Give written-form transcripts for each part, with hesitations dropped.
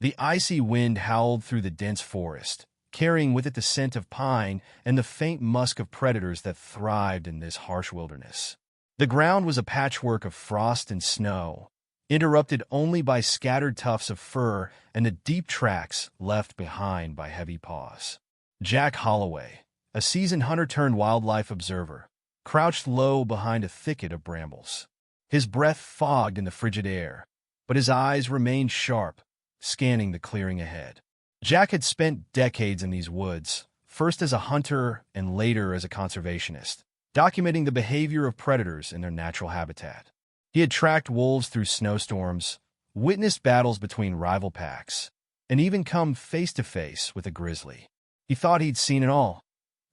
The icy wind howled through the dense forest, carrying with it the scent of pine and the faint musk of predators that thrived in this harsh wilderness. The ground was a patchwork of frost and snow, interrupted only by scattered tufts of fur and the deep tracks left behind by heavy paws. Jack Holloway, a seasoned hunter-turned-wildlife observer, crouched low behind a thicket of brambles. His breath fogged in the frigid air, but his eyes remained sharp, scanning the clearing ahead. Jack had spent decades in these woods, first as a hunter and later as a conservationist, documenting the behavior of predators in their natural habitat. He had tracked wolves through snowstorms, witnessed battles between rival packs, and even come face-to-face with a grizzly. He thought he'd seen it all,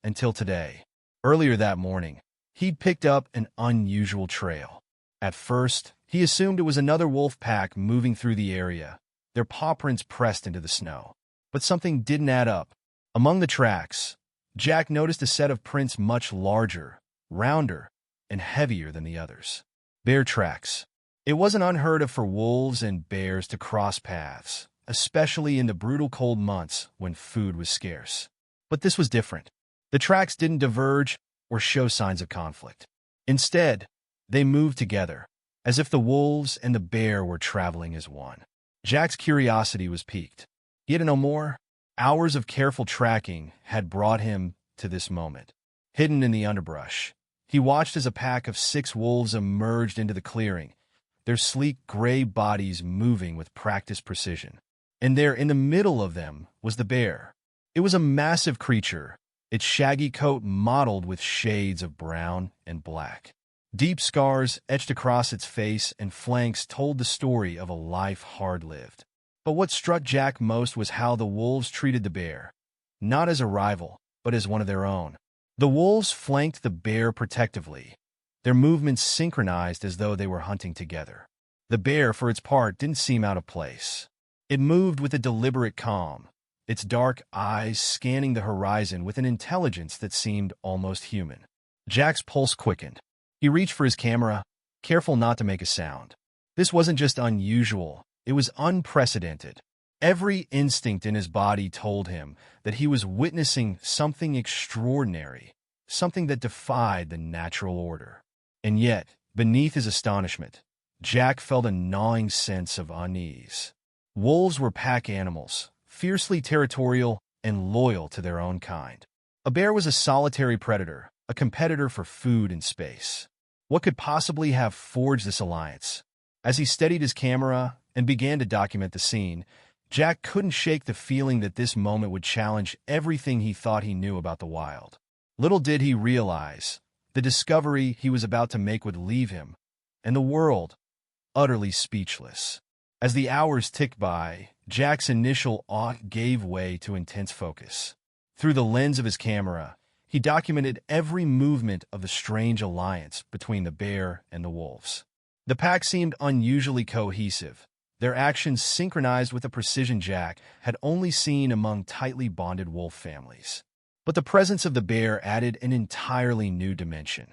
until today. Earlier that morning, he'd picked up an unusual trail. At first, he assumed it was another wolf pack moving through the area, their paw prints pressed into the snow. But something didn't add up. Among the tracks, Jack noticed a set of prints much larger, rounder, and heavier than the others. Bear tracks. It wasn't unheard of for wolves and bears to cross paths, especially in the brutal cold months when food was scarce. But this was different. The tracks didn't diverge or show signs of conflict. Instead, they moved together, as if the wolves and the bear were traveling as one. Jack's curiosity was piqued. He had to know more. Hours of careful tracking had brought him to this moment. Hidden in the underbrush, he watched as a pack of 6 wolves emerged into the clearing, their sleek gray bodies moving with practiced precision. And there, in the middle of them, was the bear. It was a massive creature, its shaggy coat mottled with shades of brown and black. Deep scars etched across its face and flanks told the story of a life hard-lived. But what struck Jack most was how the wolves treated the bear, not as a rival, but as one of their own. The wolves flanked the bear protectively, their movements synchronized as though they were hunting together. The bear, for its part, didn't seem out of place. It moved with a deliberate calm, its dark eyes scanning the horizon with an intelligence that seemed almost human. Jack's pulse quickened. He reached for his camera, careful not to make a sound. This wasn't just unusual, it was unprecedented. Every instinct in his body told him that he was witnessing something extraordinary, something that defied the natural order. And yet, beneath his astonishment, Jack felt a gnawing sense of unease. Wolves were pack animals, fiercely territorial and loyal to their own kind. A bear was a solitary predator, a competitor for food and space. What could possibly have forged this alliance? As he steadied his camera and began to document the scene, Jack couldn't shake the feeling that this moment would challenge everything he thought he knew about the wild. Little did he realize, the discovery he was about to make would leave him, and the world, utterly speechless. As the hours ticked by, Jack's initial awe gave way to intense focus. Through the lens of his camera, he documented every movement of the strange alliance between the bear and the wolves. The pack seemed unusually cohesive, their actions synchronized with a precision Jack had only seen among tightly bonded wolf families. But the presence of the bear added an entirely new dimension.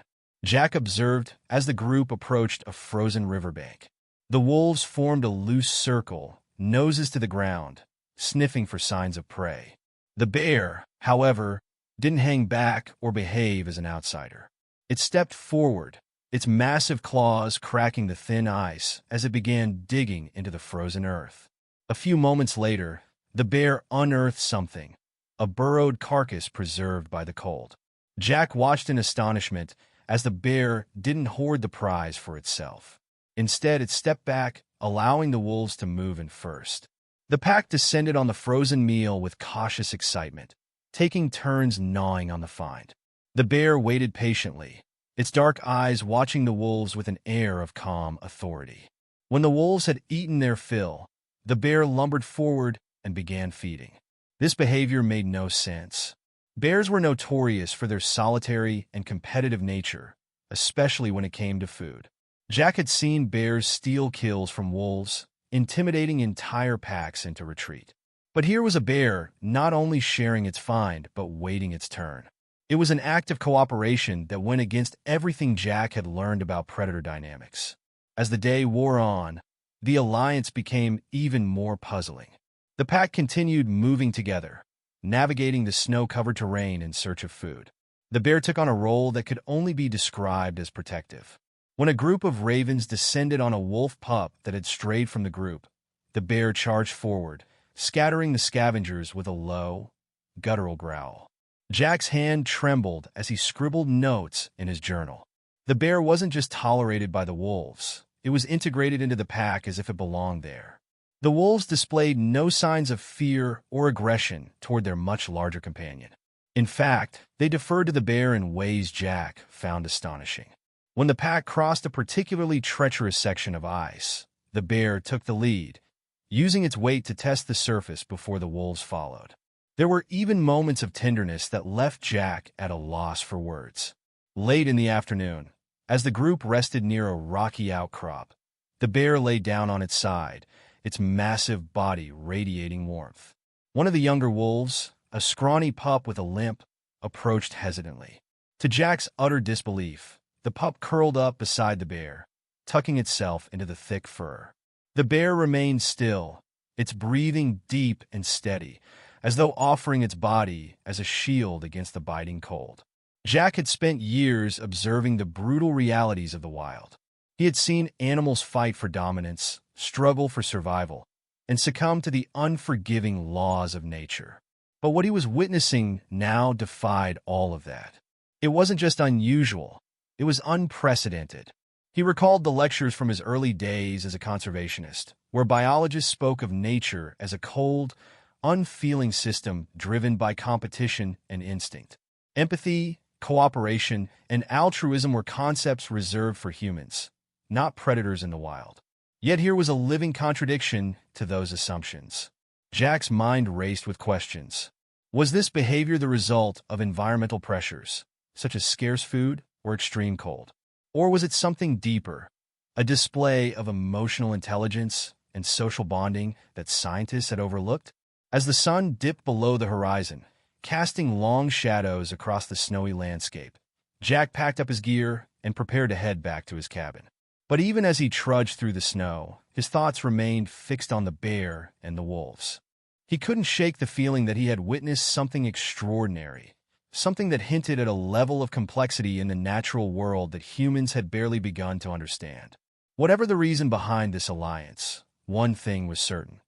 Jack observed as the group approached a frozen riverbank. The wolves formed a loose circle, noses to the ground, sniffing for signs of prey. The bear, however, didn't hang back or behave as an outsider. It stepped forward, its massive claws cracking the thin ice as it began digging into the frozen earth. A few moments later, the bear unearthed something, a burrowed carcass preserved by the cold. Jack watched in astonishment as the bear didn't hoard the prize for itself. Instead, it stepped back, allowing the wolves to move in first. The pack descended on the frozen meal with cautious excitement, taking turns gnawing on the find. The bear waited patiently, its dark eyes watching the wolves with an air of calm authority. When the wolves had eaten their fill, the bear lumbered forward and began feeding. This behavior made no sense. Bears were notorious for their solitary and competitive nature, especially when it came to food. Jack had seen bears steal kills from wolves, intimidating entire packs into retreat. But here was a bear not only sharing its find, but waiting its turn. It was an act of cooperation that went against everything Jack had learned about predator dynamics. As the day wore on, the alliance became even more puzzling. The pack continued moving together, navigating the snow-covered terrain in search of food. The bear took on a role that could only be described as protective. When a group of ravens descended on a wolf pup that had strayed from the group, the bear charged forward, scattering the scavengers with a low, guttural growl. Jack's hand trembled as he scribbled notes in his journal. The bear wasn't just tolerated by the wolves, it was integrated into the pack as if it belonged there. The wolves displayed no signs of fear or aggression toward their much larger companion. In fact, they deferred to the bear in ways Jack found astonishing. When the pack crossed a particularly treacherous section of ice, the bear took the lead, using its weight to test the surface before the wolves followed. There were even moments of tenderness that left Jack at a loss for words. Late in the afternoon, as the group rested near a rocky outcrop, the bear lay down on its side, its massive body radiating warmth. One of the younger wolves, a scrawny pup with a limp, approached hesitantly. To Jack's utter disbelief, the pup curled up beside the bear, tucking itself into the thick fur. The bear remained still, its breathing deep and steady, as though offering its body as a shield against the biting cold. Jack had spent years observing the brutal realities of the wild. He had seen animals fight for dominance, struggle for survival, and succumb to the unforgiving laws of nature. But what he was witnessing now defied all of that. It wasn't just unusual, it was unprecedented. He recalled the lectures from his early days as a conservationist, where biologists spoke of nature as a cold, unfeeling system driven by competition and instinct. Empathy, cooperation, and altruism were concepts reserved for humans, not predators in the wild. Yet here was a living contradiction to those assumptions. Jack's mind raced with questions. Was this behavior the result of environmental pressures, such as scarce food or extreme cold? Or was it something deeper, a display of emotional intelligence and social bonding that scientists had overlooked? As the sun dipped below the horizon, casting long shadows across the snowy landscape, Jack packed up his gear and prepared to head back to his cabin. But even as he trudged through the snow, his thoughts remained fixed on the bear and the wolves. He couldn't shake the feeling that he had witnessed something extraordinary, something that hinted at a level of complexity in the natural world that humans had barely begun to understand. Whatever the reason behind this alliance, one thing was certain.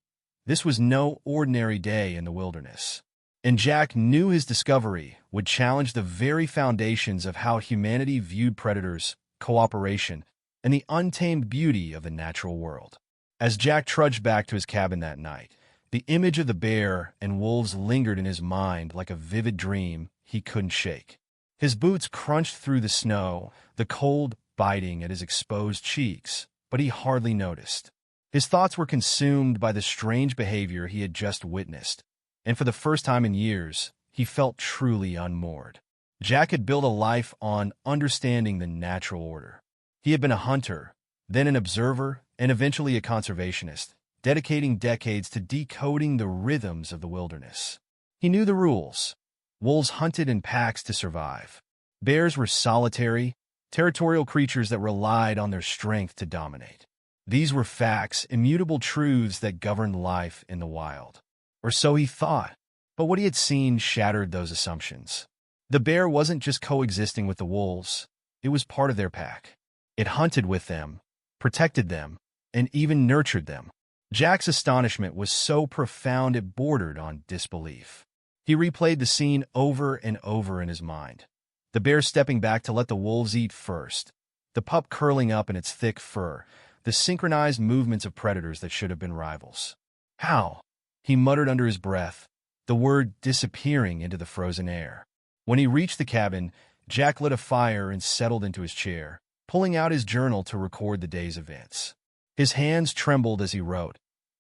This was no ordinary day in the wilderness. And Jack knew his discovery would challenge the very foundations of how humanity viewed predators, cooperation, and the untamed beauty of the natural world. As Jack trudged back to his cabin that night, the image of the bear and wolves lingered in his mind like a vivid dream he couldn't shake. His boots crunched through the snow, the cold biting at his exposed cheeks, but he hardly noticed. His thoughts were consumed by the strange behavior he had just witnessed, and for the first time in years, he felt truly unmoored. Jack had built a life on understanding the natural order. He had been a hunter, then an observer, and eventually a conservationist, dedicating decades to decoding the rhythms of the wilderness. He knew the rules. Wolves hunted in packs to survive. Bears were solitary, territorial creatures that relied on their strength to dominate. These were facts, immutable truths that governed life in the wild. Or so he thought. But what he had seen shattered those assumptions. The bear wasn't just coexisting with the wolves. It was part of their pack. It hunted with them, protected them, and even nurtured them. Jack's astonishment was so profound it bordered on disbelief. He replayed the scene over and over in his mind. The bear stepping back to let the wolves eat first, the pup curling up in its thick fur, the synchronized movements of predators that should have been rivals. How? He muttered under his breath, the word disappearing into the frozen air. When he reached the cabin, Jack lit a fire and settled into his chair, pulling out his journal to record the day's events. His hands trembled as he wrote,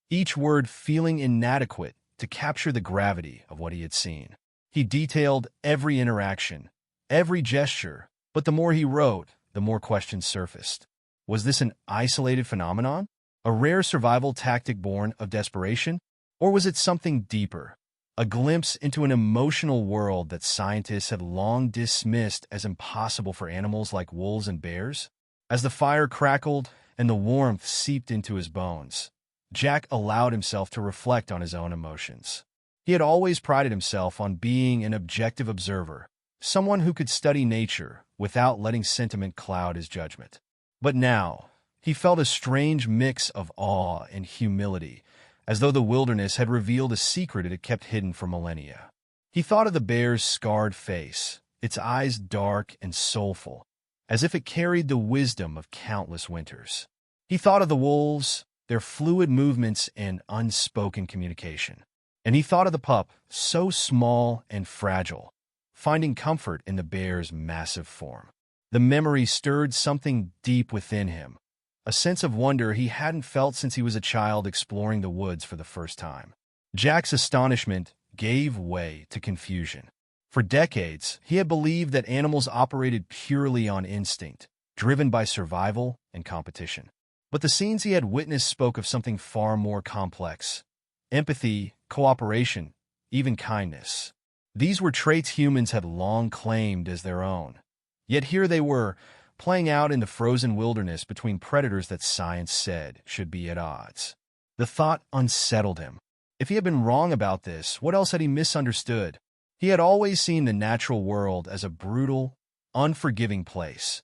each word feeling inadequate to capture the gravity of what he had seen. He detailed every interaction, every gesture, but the more he wrote, the more questions surfaced. Was this an isolated phenomenon? A rare survival tactic born of desperation? Or was it something deeper? A glimpse into an emotional world that scientists had long dismissed as impossible for animals like wolves and bears? As the fire crackled and the warmth seeped into his bones, Jack allowed himself to reflect on his own emotions. He had always prided himself on being an objective observer, someone who could study nature without letting sentiment cloud his judgment. But now, he felt a strange mix of awe and humility, as though the wilderness had revealed a secret it had kept hidden for millennia. He thought of the bear's scarred face, its eyes dark and soulful, as if it carried the wisdom of countless winters. He thought of the wolves, their fluid movements and unspoken communication. And he thought of the pup, so small and fragile, finding comfort in the bear's massive form. The memory stirred something deep within him, a sense of wonder he hadn't felt since he was a child exploring the woods for the first time. Jack's astonishment gave way to confusion. For decades, he had believed that animals operated purely on instinct, driven by survival and competition. But the scenes he had witnessed spoke of something far more complex: empathy, cooperation, even kindness. These were traits humans had long claimed as their own. Yet here they were, playing out in the frozen wilderness between predators that science said should be at odds. The thought unsettled him. If he had been wrong about this, what else had he misunderstood? He had always seen the natural world as a brutal, unforgiving place,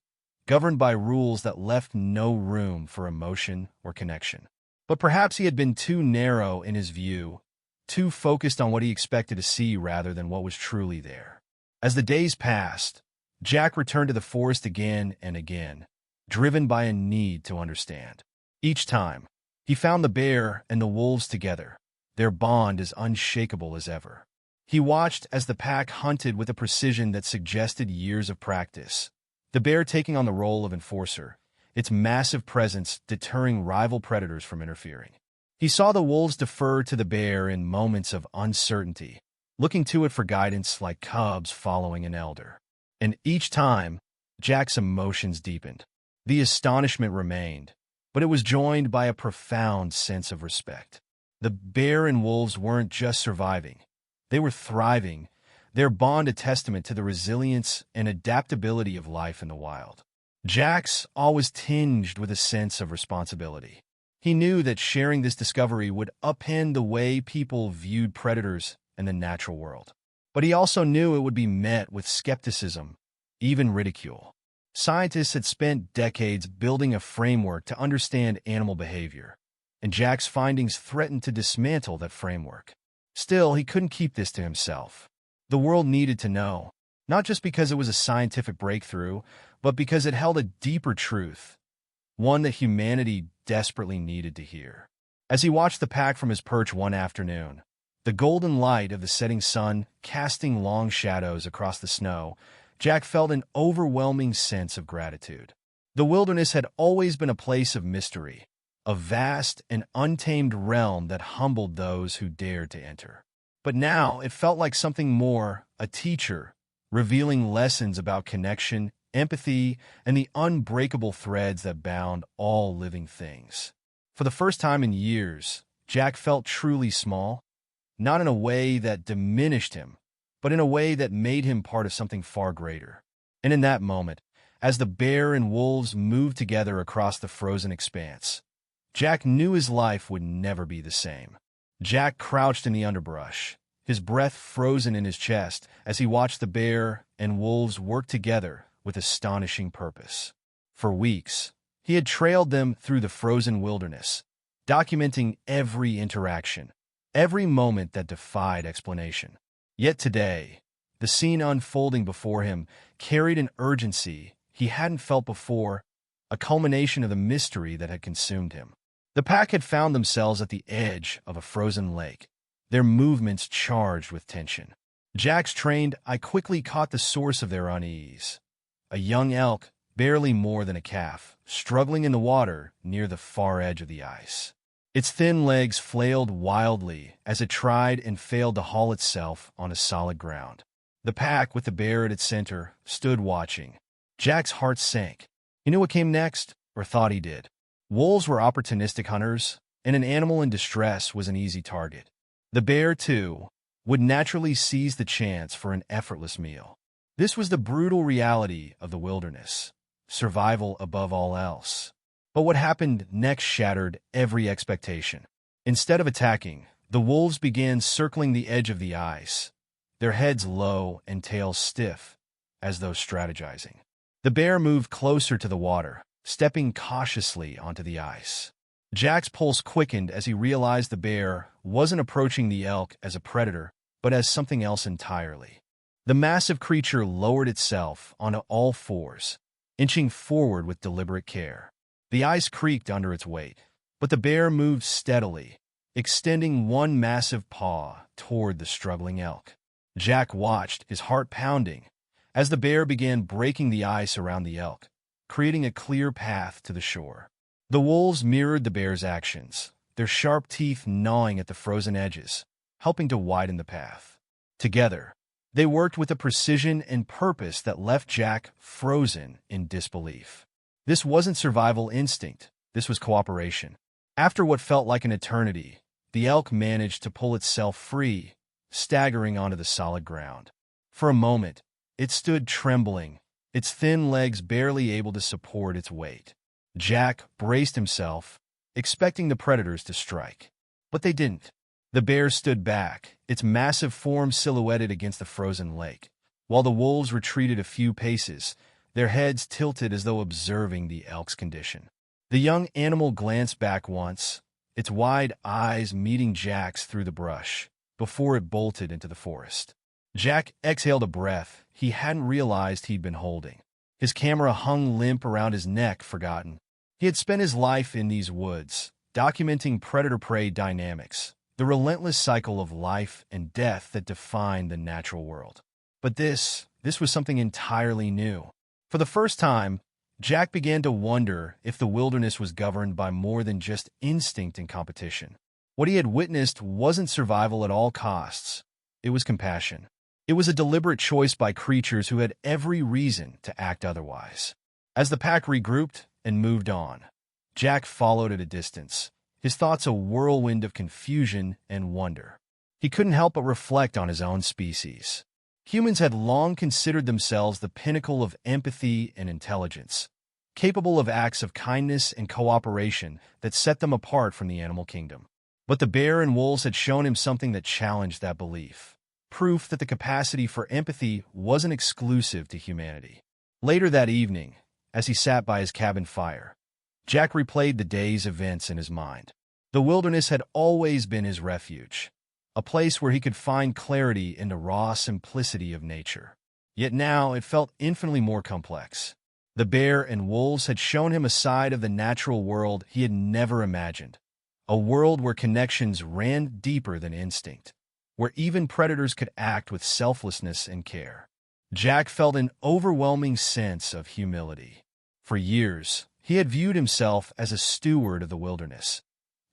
governed by rules that left no room for emotion or connection. But perhaps he had been too narrow in his view, too focused on what he expected to see rather than what was truly there. As the days passed, Jack returned to the forest again and again, driven by a need to understand. Each time, he found the bear and the wolves together, their bond as unshakable as ever. He watched as the pack hunted with a precision that suggested years of practice, the bear taking on the role of enforcer, its massive presence deterring rival predators from interfering. He saw the wolves defer to the bear in moments of uncertainty, looking to it for guidance like cubs following an elder. And each time, Jack's emotions deepened. The astonishment remained, but it was joined by a profound sense of respect. The bear and wolves weren't just surviving. They were thriving, their bond a testament to the resilience and adaptability of life in the wild. Jack's awe was tinged with a sense of responsibility. He knew that sharing this discovery would upend the way people viewed predators and the natural world. But he also knew it would be met with skepticism, even ridicule. Scientists had spent decades building a framework to understand animal behavior, and Jack's findings threatened to dismantle that framework. Still, he couldn't keep this to himself. The world needed to know, not just because it was a scientific breakthrough, but because it held a deeper truth, one that humanity desperately needed to hear. As he watched the pack from his perch one afternoon, the golden light of the setting sun casting long shadows across the snow, Jack felt an overwhelming sense of gratitude. The wilderness had always been a place of mystery, a vast and untamed realm that humbled those who dared to enter. But now it felt like something more, a teacher, revealing lessons about connection, empathy, and the unbreakable threads that bound all living things. For the first time in years, Jack felt truly small, not in a way that diminished him, but in a way that made him part of something far greater. And in that moment, as the bear and wolves moved together across the frozen expanse, Jack knew his life would never be the same. Jack crouched in the underbrush, his breath frozen in his chest as he watched the bear and wolves work together with astonishing purpose. For weeks, he had trailed them through the frozen wilderness, documenting every interaction, every moment that defied explanation. Yet today, the scene unfolding before him carried an urgency he hadn't felt before, a culmination of the mystery that had consumed him. The pack had found themselves at the edge of a frozen lake, their movements charged with tension. Jack's trained eye quickly caught the source of their unease. A young elk, barely more than a calf, struggling in the water near the far edge of the ice. Its thin legs flailed wildly as it tried and failed to haul itself on a solid ground. The pack, with the bear at its center, stood watching. Jack's heart sank. He knew what came next, or thought he did. Wolves were opportunistic hunters, and an animal in distress was an easy target. The bear, too, would naturally seize the chance for an effortless meal. This was the brutal reality of the wilderness, survival above all else. But what happened next shattered every expectation. Instead of attacking, the wolves began circling the edge of the ice, their heads low and tails stiff, as though strategizing. The bear moved closer to the water, stepping cautiously onto the ice. Jack's pulse quickened as he realized the bear wasn't approaching the elk as a predator, but as something else entirely. The massive creature lowered itself onto all fours, inching forward with deliberate care. The ice creaked under its weight, but the bear moved steadily, extending one massive paw toward the struggling elk. Jack watched, his heart pounding, as the bear began breaking the ice around the elk, creating a clear path to the shore. The wolves mirrored the bear's actions, their sharp teeth gnawing at the frozen edges, helping to widen the path. Together, they worked with a precision and purpose that left Jack frozen in disbelief. This wasn't survival instinct, this was cooperation. After what felt like an eternity, the elk managed to pull itself free, staggering onto the solid ground. For a moment, it stood trembling, its thin legs barely able to support its weight. Jack braced himself, expecting the predators to strike. But they didn't. The bear stood back, its massive form silhouetted against the frozen lake, while the wolves retreated a few paces, their heads tilted as though observing the elk's condition. The young animal glanced back once, its wide eyes meeting Jack's through the brush, before it bolted into the forest. Jack exhaled a breath he hadn't realized he'd been holding. His camera hung limp around his neck, forgotten. He had spent his life in these woods, documenting predator-prey dynamics, the relentless cycle of life and death that defined the natural world. But this was something entirely new. For the first time, Jack began to wonder if the wilderness was governed by more than just instinct and competition. What he had witnessed wasn't survival at all costs. It was compassion. It was a deliberate choice by creatures who had every reason to act otherwise. As the pack regrouped and moved on, Jack followed at a distance, his thoughts a whirlwind of confusion and wonder. He couldn't help but reflect on his own species. Humans had long considered themselves the pinnacle of empathy and intelligence, capable of acts of kindness and cooperation that set them apart from the animal kingdom. But the bear and wolves had shown him something that challenged that belief, proof that the capacity for empathy wasn't exclusive to humanity. Later that evening, as he sat by his cabin fire, Jack replayed the day's events in his mind. The wilderness had always been his refuge, a place where he could find clarity in the raw simplicity of nature. Yet now it felt infinitely more complex. The bear and wolves had shown him a side of the natural world he had never imagined, a world where connections ran deeper than instinct, where even predators could act with selflessness and care. Jack felt an overwhelming sense of humility. For years, he had viewed himself as a steward of the wilderness,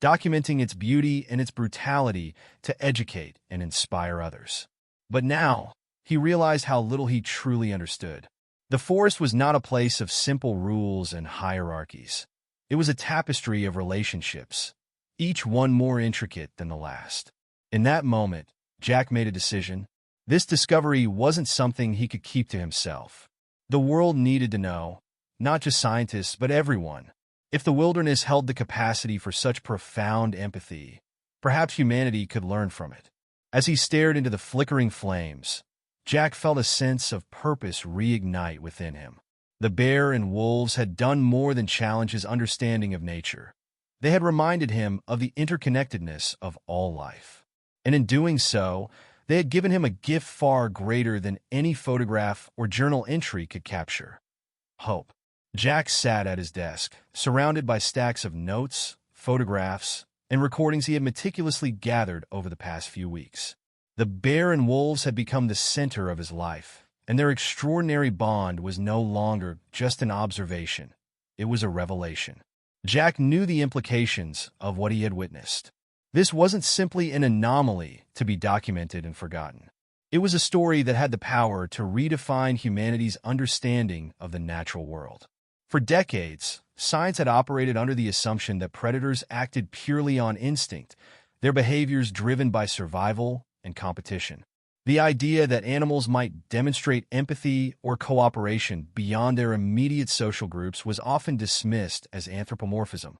documenting its beauty and its brutality to educate and inspire others. But now, he realized how little he truly understood. The forest was not a place of simple rules and hierarchies. It was a tapestry of relationships, each one more intricate than the last. In that moment, Jack made a decision. This discovery wasn't something he could keep to himself. The world needed to know, not just scientists, but everyone. If the wilderness held the capacity for such profound empathy, perhaps humanity could learn from it. As he stared into the flickering flames, Jack felt a sense of purpose reignite within him. The bear and wolves had done more than challenge his understanding of nature. They had reminded him of the interconnectedness of all life. And in doing so, they had given him a gift far greater than any photograph or journal entry could capture: hope. Jack sat at his desk, surrounded by stacks of notes, photographs, and recordings he had meticulously gathered over the past few weeks. The bear and wolves had become the center of his life, and their extraordinary bond was no longer just an observation. It was a revelation. Jack knew the implications of what he had witnessed. This wasn't simply an anomaly to be documented and forgotten. It was a story that had the power to redefine humanity's understanding of the natural world. For decades, science had operated under the assumption that predators acted purely on instinct, their behaviors driven by survival and competition. The idea that animals might demonstrate empathy or cooperation beyond their immediate social groups was often dismissed as anthropomorphism.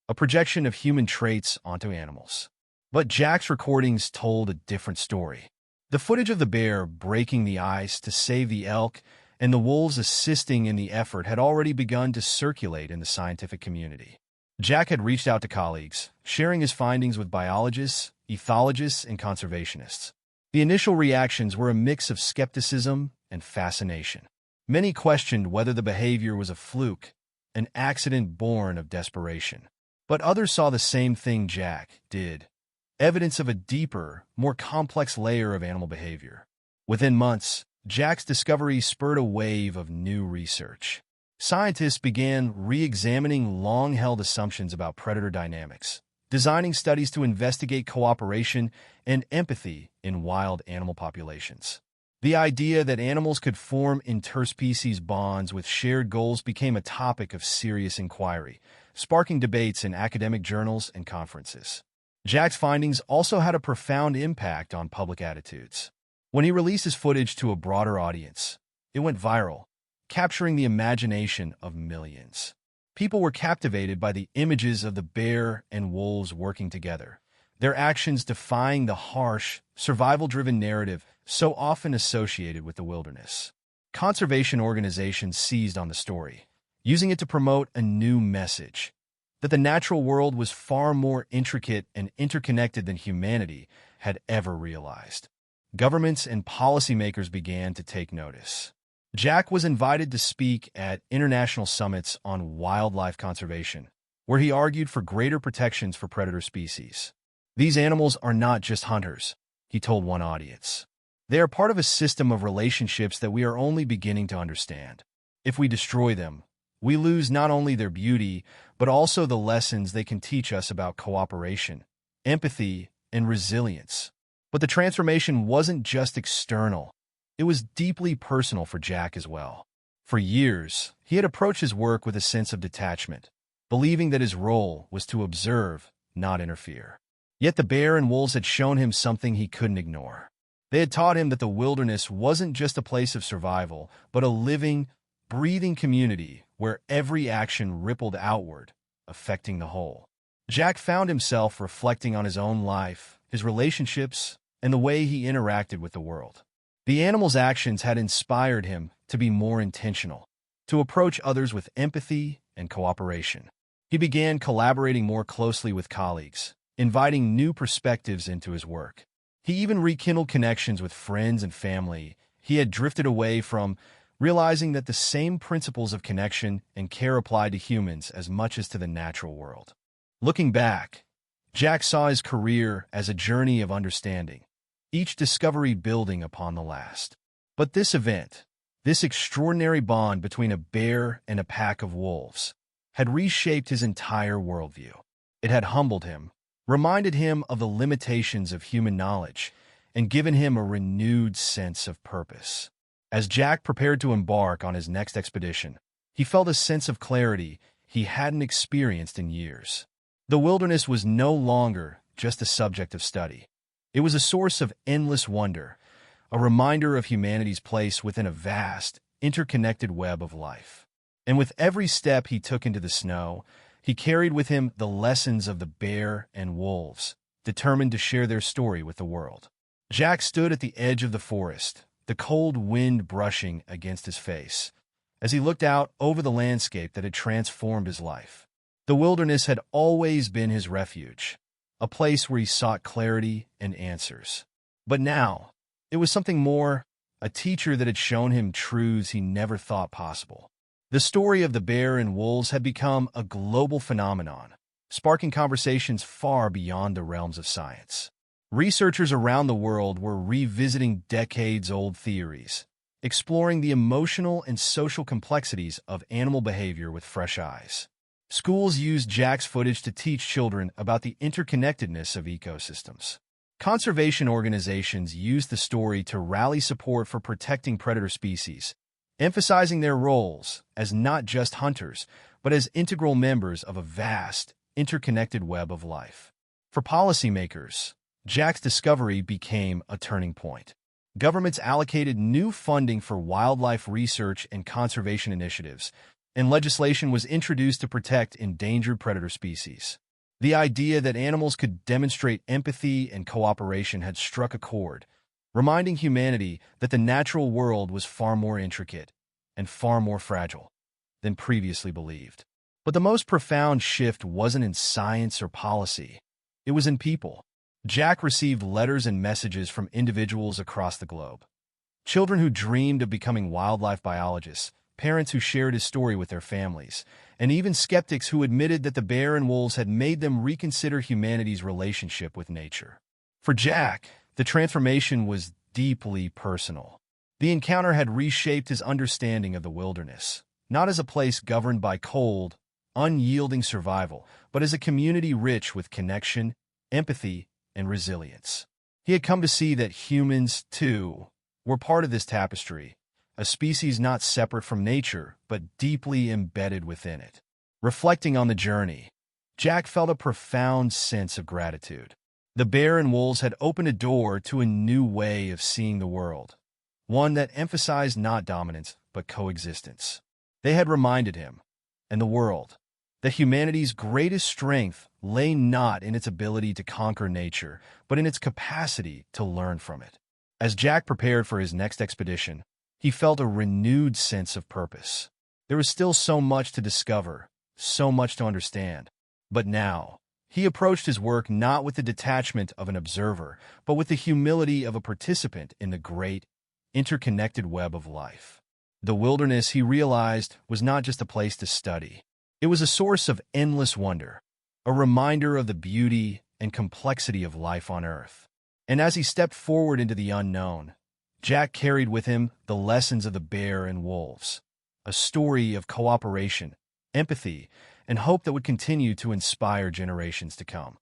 a projection of human traits onto animals. But Jack's recordings told a different story. The footage of the bear breaking the ice to save the elk and the wolves assisting in the effort had already begun to circulate in the scientific community. Jack had reached out to colleagues, sharing his findings with biologists, ethologists, and conservationists. The initial reactions were a mix of skepticism and fascination. Many questioned whether the behavior was a fluke, an accident born of desperation. But others saw the same thing Jack did, evidence of a deeper, more complex layer of animal behavior. Within months, Jack's discovery spurred a wave of new research. Scientists began re-examining long-held assumptions about predator dynamics, designing studies to investigate cooperation and empathy in wild animal populations. The idea that animals could form interspecies bonds with shared goals became a topic of serious inquiry, sparking debates in academic journals and conferences. Jack's findings also had a profound impact on public attitudes. When he released his footage to a broader audience, it went viral, capturing the imagination of millions. People were captivated by the images of the bear and wolves working together, their actions defying the harsh, survival-driven narrative so often associated with the wilderness. Conservation organizations seized on the story, using it to promote a new message: that the natural world was far more intricate and interconnected than humanity had ever realized. Governments and policymakers began to take notice. Jack was invited to speak at international summits on wildlife conservation, where he argued for greater protections for predator species. "These animals are not just hunters," he told one audience. "They are part of a system of relationships that we are only beginning to understand. If we destroy them, we lose not only their beauty, but also the lessons they can teach us about cooperation, empathy, and resilience." But the transformation wasn't just external. It was deeply personal for Jack as well. For years, he had approached his work with a sense of detachment, believing that his role was to observe, not interfere. Yet the bear and wolves had shown him something he couldn't ignore. They had taught him that the wilderness wasn't just a place of survival, but a living, breathing community where every action rippled outward, affecting the whole. Jack found himself reflecting on his own life, his relationships, and the way he interacted with the world. The animal's actions had inspired him to be more intentional, to approach others with empathy and cooperation. He began collaborating more closely with colleagues, inviting new perspectives into his work. He even rekindled connections with friends and family he had drifted away from, realizing that the same principles of connection and care applied to humans as much as to the natural world. Looking back, Jack saw his career as a journey of understanding, each discovery building upon the last. But this event, this extraordinary bond between a bear and a pack of wolves, had reshaped his entire worldview. It had humbled him, reminded him of the limitations of human knowledge, and given him a renewed sense of purpose. As Jack prepared to embark on his next expedition, he felt a sense of clarity he hadn't experienced in years. The wilderness was no longer just a subject of study. It was a source of endless wonder, a reminder of humanity's place within a vast, interconnected web of life. And with every step he took into the snow, he carried with him the lessons of the bear and wolves, determined to share their story with the world. Jack stood at the edge of the forest, the cold wind brushing against his face, as he looked out over the landscape that had transformed his life. The wilderness had always been his refuge, a place where he sought clarity and answers. But now, it was something more, a teacher that had shown him truths he never thought possible. The story of the bear and wolves had become a global phenomenon, sparking conversations far beyond the realms of science. Researchers around the world were revisiting decades-old theories, exploring the emotional and social complexities of animal behavior with fresh eyes. Schools used Jack's footage to teach children about the interconnectedness of ecosystems. Conservation organizations used the story to rally support for protecting predator species, emphasizing their roles as not just hunters, but as integral members of a vast, interconnected web of life. For policymakers, Jack's discovery became a turning point. Governments allocated new funding for wildlife research and conservation initiatives, and legislation was introduced to protect endangered predator species. The idea that animals could demonstrate empathy and cooperation had struck a chord, reminding humanity that the natural world was far more intricate and far more fragile than previously believed. But the most profound shift wasn't in science or policy. It was in people. Jack received letters and messages from individuals across the globe. Children who dreamed of becoming wildlife biologists, parents who shared his story with their families, and even skeptics who admitted that the bear and wolves had made them reconsider humanity's relationship with nature. For Jack, the transformation was deeply personal. The encounter had reshaped his understanding of the wilderness, not as a place governed by cold, unyielding survival, but as a community rich with connection, empathy, and resilience. He had come to see that humans, too, were part of this tapestry, a species not separate from nature, but deeply embedded within it. Reflecting on the journey, Jack felt a profound sense of gratitude. The bear and wolves had opened a door to a new way of seeing the world, one that emphasized not dominance, but coexistence. They had reminded him, and the world, that humanity's greatest strength lay not in its ability to conquer nature, but in its capacity to learn from it. As Jack prepared for his next expedition, he felt a renewed sense of purpose. There was still so much to discover, so much to understand. But now, he approached his work not with the detachment of an observer, but with the humility of a participant in the great, interconnected web of life. The wilderness, he realized, was not just a place to study. It was a source of endless wonder, a reminder of the beauty and complexity of life on Earth. And as he stepped forward into the unknown, Jack carried with him the lessons of the bear and wolves, a story of cooperation, empathy, and hope that would continue to inspire generations to come.